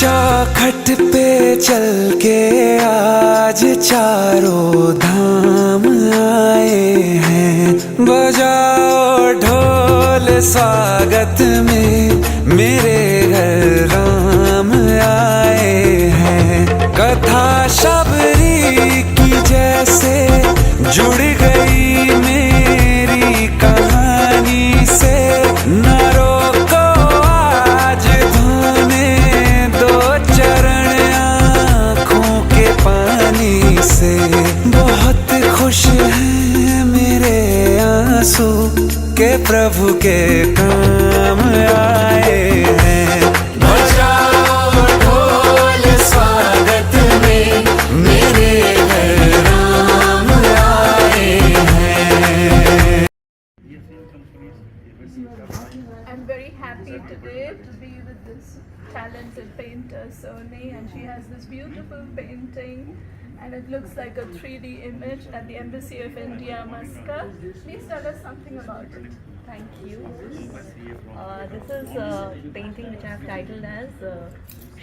चौखट पे चल के आज चारों धाम आए हैं। बजाओ ढोल स्वागत में मेरे घर राम आए हैं। कथा शबरी की जैसे जुड़ गई मेरी कहानी से। न रोको आज धोने दो चरण आँखों के पानी से। बहुत खुश हैं मेरे आंसू के प्रभु के काम आए हैं। बजाओ ढोल स्वागत में मेरे घर राम आए हैं। I'm very happy today to be with this talented painter Sony, and she has this beautiful painting and it looks like a 3D image at the Embassy of India, Muscat. Please tell us something about it. Thank you. This is a painting which I have titled as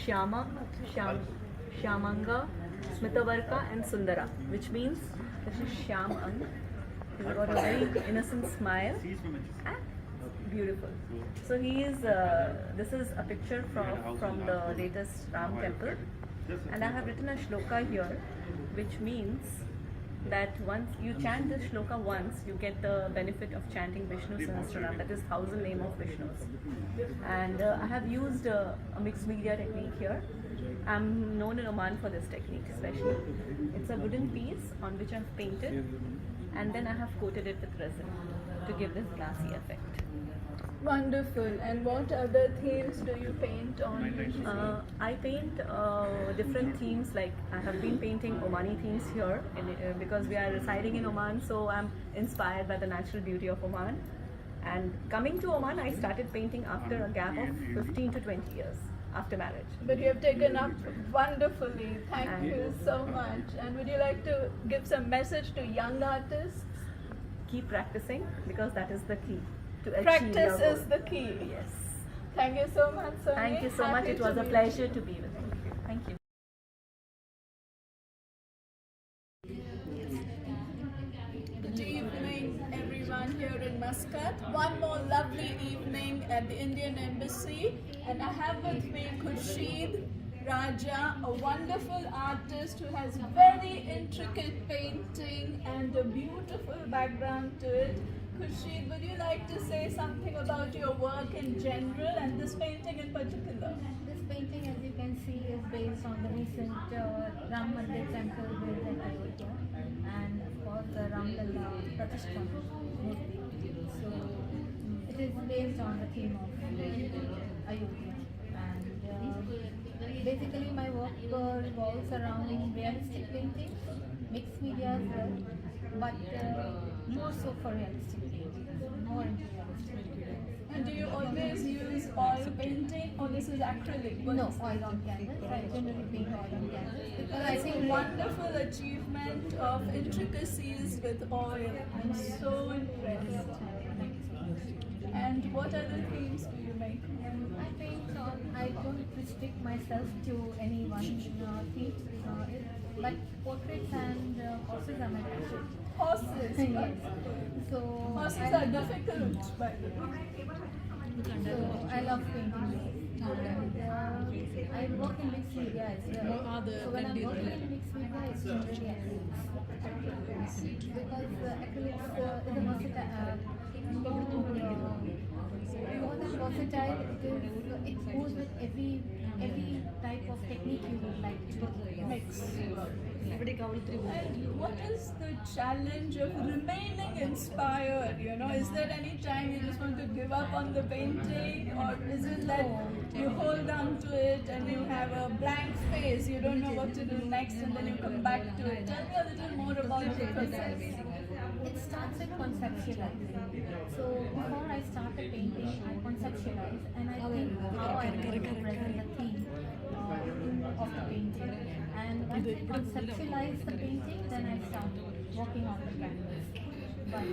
Shyamanga, Smitavarka and Sundara, which means this is Shyamang. He's got a very innocent smile and beautiful. So he is, this is a picture from the latest Ram temple, and I have written a shloka here, which means that once you chant this shloka once, you get the benefit of chanting Vishnu Sahasranam, that is 1000 name of Vishnus. And I have used a mixed media technique here. I'm known in Oman for this technique especially. It's a wooden piece on which I've painted, and then I have coated it with resin to give this glassy effect. Wonderful. And what other themes do you paint on? I paint different themes, like I have been painting Omani themes here because we are residing in Oman, so I'm inspired by the natural beauty of Oman. And coming to Oman, I started painting after a gap of 15 to 20 years after marriage. But you have taken up wonderfully. Thank you so much. And would you like to give some message to young artists? Keep practicing, because that is the key to achieve Practice your is goal. the key. Yes. Thank you so much, Sony. Thank you so much. Happy It to was a meet pleasure to be with you. Thank you. Good evening, everyone here in Muscat. One more lovely evening at the Indian Embassy, and I have with me Khurshid Raja, a wonderful artist who has very intricate painting and a beautiful background to it. Khurshid, would you like to say something about your work in general and this painting in particular? This painting, as you can see, is based on the recent Ram Mandir temple built in Ayodhya, and of course the Ram Lalla Pratishtha Murti. So it is based on the theme of Ayodhya, and basically my work revolves around realistic painting, mixed media as well, but more so for realistic painting, more into realistic painting. And do you always use oil painting or this is acrylic? What No, is oil on canvas. I generally paint oil on canvas because I That's think a wonderful achievement of intricacies with oil. I'm so impressed. And what other themes do you make? I paint on, I don't restrict myself to any one theme, but portraits and horses are my passion. Horses. Yes. So Horses are difficult, by the way. So I love painting those. And I work in mixed media as well. So when I'm working in mixed media, it's generally acrylics. Because acrylics is a versatile, more than versatile, it goes with every type of technique you would like to mix. And what is the challenge of remaining inspired? You know, is there any time you just want to give up on the painting, or is it that you hold on to it and you have a blank space, you don't know what to do next, and then you come back to it? Tell me a little more about the process. It starts with conceptualizing. So before I start a painting, I conceptualize and I think how I want to present the theme of the painting. And once I conceptualize the painting, then I start working on the canvas. But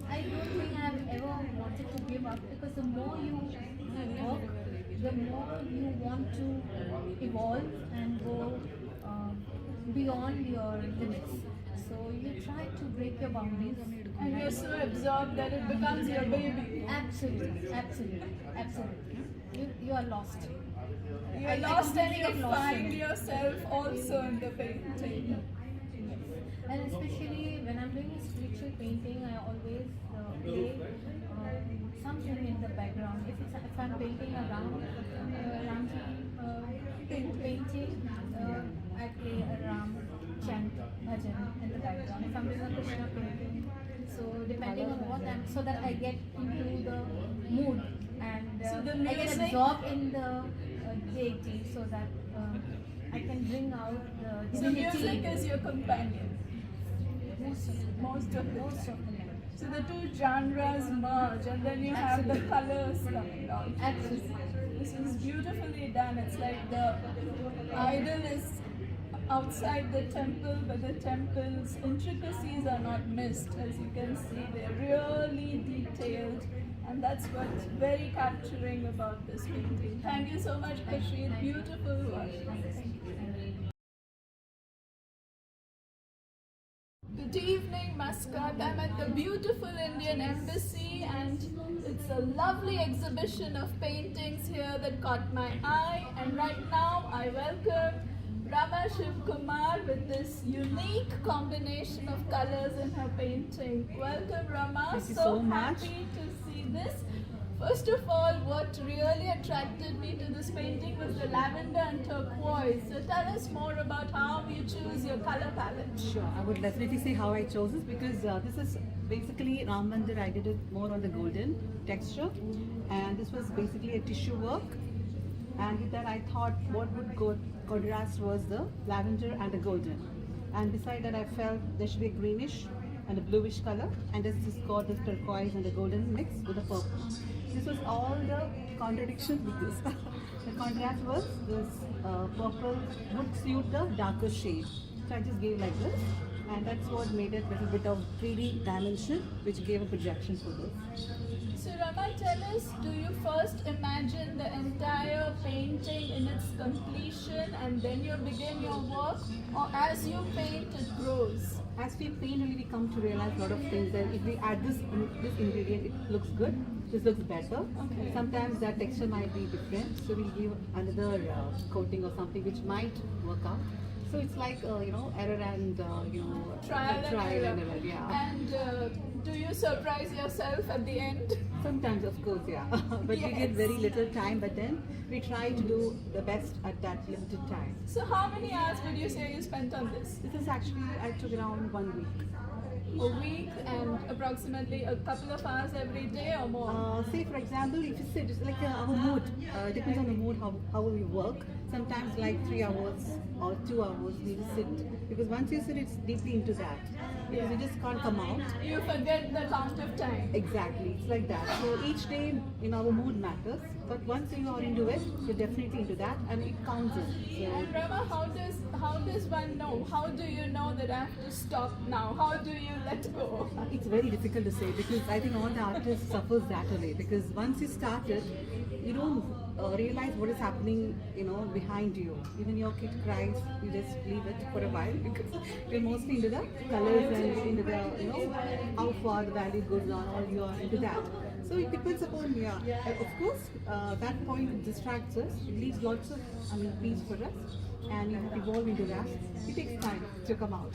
I don't think I've ever wanted to give up, because the more you work, the more you want to evolve and go beyond your limits. So you try to break your boundaries. And you're so absorbed that it becomes your baby. Absolutely, absolutely, absolutely. You are lost. You're I lost and completely you get lost in find it. yourself also in the painting. And especially when I'm doing a spiritual painting, I always play something in the background. If I'm painting a Ramji painting, I play a Ram chant bhajan in the background. If I'm doing a Krishna painting, so depending on what I'm, so that I get into the mood and So the I get music- absorbed in the deity, so that I can bring out the So divinity. music is your companion. Most of the Most of the most time. of the time. So the two genres merge and then you have the Absolutely. colors coming out. Absolutely. This is beautifully done. It's like the idol is outside the temple, but the temple's intricacies are not missed. As you can see, they're really detailed, and that's what's very capturing about this painting. Thank you so much, Kashid. Beautiful work. Good evening, Muscat. I'm at the beautiful Indian Embassy, and it's a lovely exhibition of paintings here that caught my eye. And right now, I welcome Rama Shivkumar with this unique combination of colors in her painting. Welcome, Rama. Thank you so much. Happy to see this. First of all, what really attracted me to this painting was the lavender and turquoise. So tell us more about how you choose your color palette. Sure, I would definitely say how I chose this because this is basically Ram Mandir. I did it more on the golden texture, and this was basically a tissue work. And with that, I thought what would go contrast was the lavender and the golden. And beside that, I felt there should be a greenish and a bluish color, and this is got the turquoise and the golden mix with the purple. This was all the contradiction with this. The contrast was this purple would suit the darker shade. So I just gave like this, and that's what made it a little bit of 3D dimension, which gave a projection for this. So Rama, tell us, do you first imagine the entire painting in its completion and then you begin your work, or as you paint it grows? As we paint, only we come to realize a lot of things. That if we add this ingredient, it looks good. This looks better. Okay. Sometimes that texture might be different, so we'll give another coating or something which might work out. So it's like error and Trial and error. Yeah. And do you surprise yourself at the end? Sometimes, of course, yeah. But we Yes. get very little time. But then we try to do the best at that limited time. So how many hours would you say you spent on this? This is actually I took around 1 week. A week and approximately a couple of hours every day or more? Say for example, if you sit, it's like our mood. Depends on the mood how we work. Sometimes like 3 hours or 2 hours we just sit, because once you sit, it's deeply into that. Because you just can't come out. You forget the count of time. Exactly, it's like that. So each day in our mood matters, but once you are into it, you're definitely into that, and it counts in. So And Rama, how does one know? How do you know that I have to stop now? How do you let go? it's very difficult to say, because I think all the artists suffers that way, because once you start it, you don't realize what is happening, behind you. Even your kid cries, you just leave it for a while because you're mostly into the colors and into the, how far the value goes on, or you are into that. So it depends upon, of course, that point distracts us. It leaves lots of, peace for us, and you evolve into that. It takes time to come out.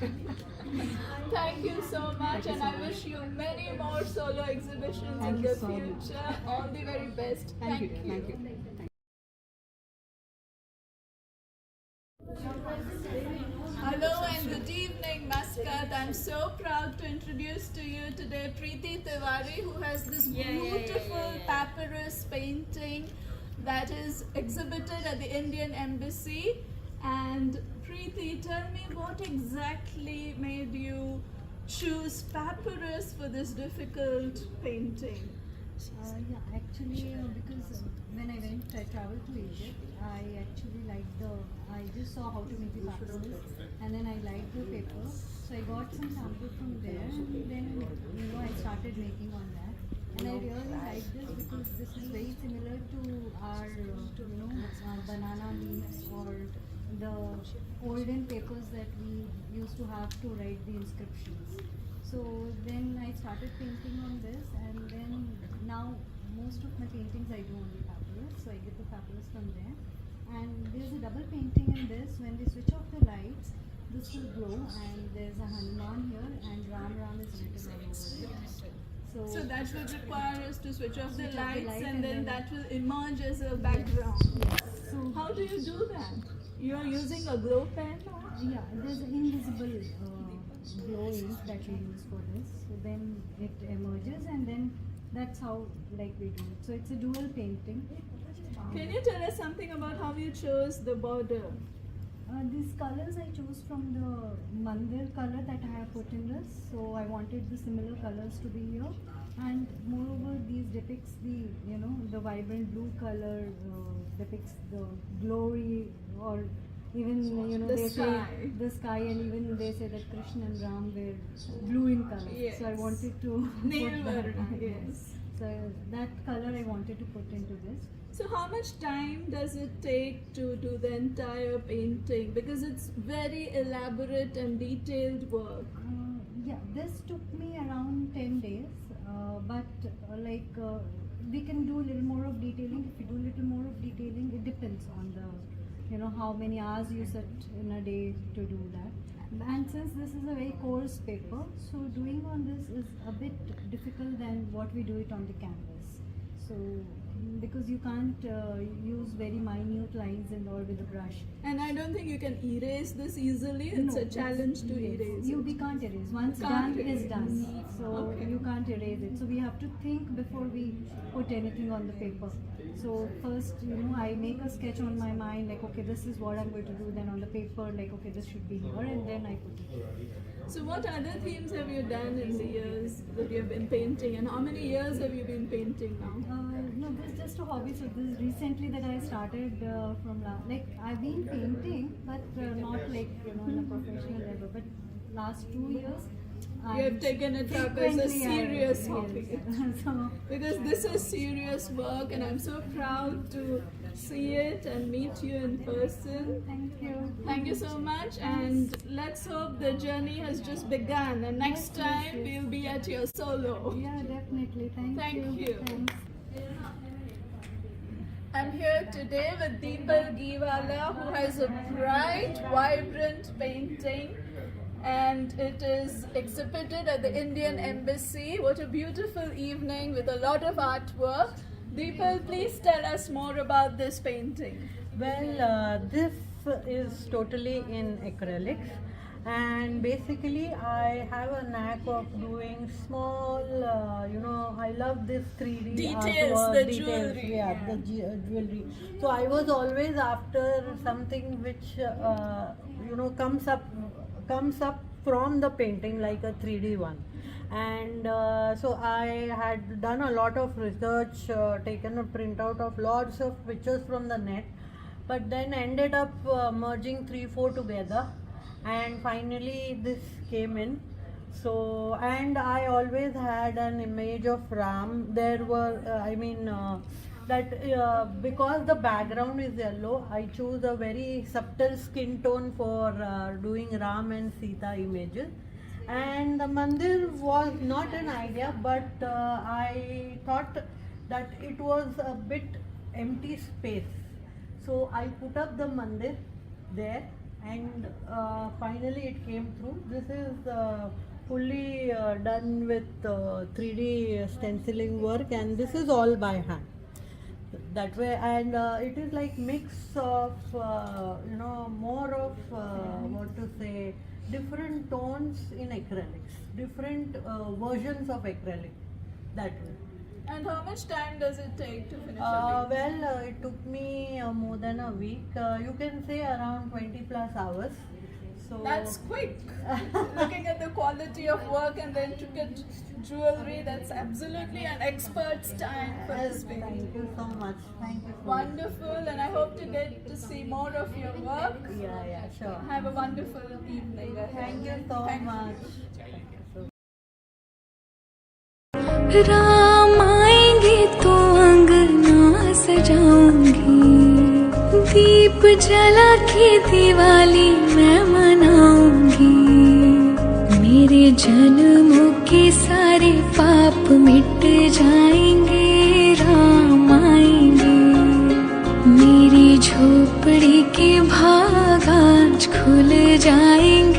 Thank you so much, Thank you and so I wish you many more solo exhibitions Thank in you the so much. future. All the very best. Thank you. Thank you. Hello and good evening, Muscat. I'm so proud to introduce to you today Preeti Tiwari, who has this beautiful papyrus painting that is exhibited at the Indian Embassy. And Preeti, tell me what exactly made you choose papyrus for this difficult painting? Actually, because when I traveled to Egypt, I actually I just saw how to make the papyrus, and then I liked the paper, so I got some sample from there, and then I started making on that. And I really like this because this is very similar to our, banana leaves or the olden papers that we used to have to write the inscriptions. So then I started painting on this, and then now most of my paintings I do on the papyrus, so I get the papyrus from there. And there's a double painting in this. When we switch off the lights, this will glow, and there's a Hanuman here, and Ram is written all over it. So that will require us to switch off the Switch off the lights, light and then and that will emerge as a background. Yes. So How do you do that? You are using a glow pen? yeah, there's an invisible glow ink that we use for this. So then it emerges, and then that's how like we do it. So it's a dual painting. Can you tell us something about how you chose the border? These colors I chose from the mandir color that I have put in this. So I wanted the similar colors to be here, and moreover these depicts the vibrant blue color depicts the glory, or even The they sky. say the sky, and even they say that Krishna and Ram were blue in color. Yes. So I wanted to Nail put that. Varna, yes. So that color I wanted to put into this. So how much time does it take to do the entire painting? Because it's very elaborate and detailed work. Yeah, this took me around 10 days, but we can do a little more of detailing. If you do a little more of detailing, it depends on how many hours you sit in a day to do that. And since this is a very coarse paper, so doing on this is a bit difficult than what we do it on the canvas. So because you can't use very minute lines and all with the brush. And I don't think you can erase this easily. It's No, a challenge to yes, erase. We can't erase. Once Can't done is erase. done. So Okay. you can't erase it. So we have to think before we put anything on the paper. So first, I make a sketch on my mind, like, okay, this is what I'm going to do. Then on the paper, like, okay, this should be here, and then I put it. So what other themes have you done in the years that you have been painting, and how many years have you been painting now? No, this is just a hobby. So this is recently that I started I've been painting, but not like in a professional level. But last 2 years, You have taken it up as a serious hobby. Yes. So Because this is serious work, and I'm so proud to see it and meet you in person. thank you. Thank you so much, and let's hope the journey has just begun, and next Yes, time yes. we'll be at your solo. Yeah, definitely. Thank you. Thank you. Thanks. I'm here today with Deepal Giwala, who has a bright, vibrant painting, and it is exhibited at the Indian Embassy. What a beautiful evening with a lot of artwork. Deepal, please tell us more about this painting. Well, this is totally in acrylics, and basically I have a knack of doing small, I love this 3D Details, artwork, the details, jewelry. yeah, the jewelry. So I was always after something which comes up from the painting, like a 3D one. And so I had done a lot of research, taken a printout of lots of pictures from the net, but then ended up merging 3-4 together, and finally this came in. So, and I always had an image of Ram. There were because the background is yellow, I chose a very subtle skin tone for doing Ram and Sita images. And the mandir was not an idea, but I thought that it was a bit empty space. So I put up the mandir there, and finally it came through. This is fully done with 3D stenciling work, and this is all by hand. That way, and it is like mix of more of different tones in acrylics, different versions of acrylic, that way. And how much time does it take to finish a painting? It took me more than a week. You can say around 20 plus hours. So That's quick. Looking at the quality of work and then to get jewelry, that's absolutely an expert's time for this thank painting. you so much. Thank you. So Wonderful, and I hope to get to see more of your work. much. Yeah, sure. Have a wonderful evening. Thank you so Thank you. much. Thank you so much. Ram आएंगे तो अंगना सजाऊंगी, दीप जला के दिवाली मैं मनाऊंगी। मेरे जन्मों के सारे पाप मिट जाएंगे, राम आएंगे। मेरी झोपड़ी के भाग आज खुल जाएंगे,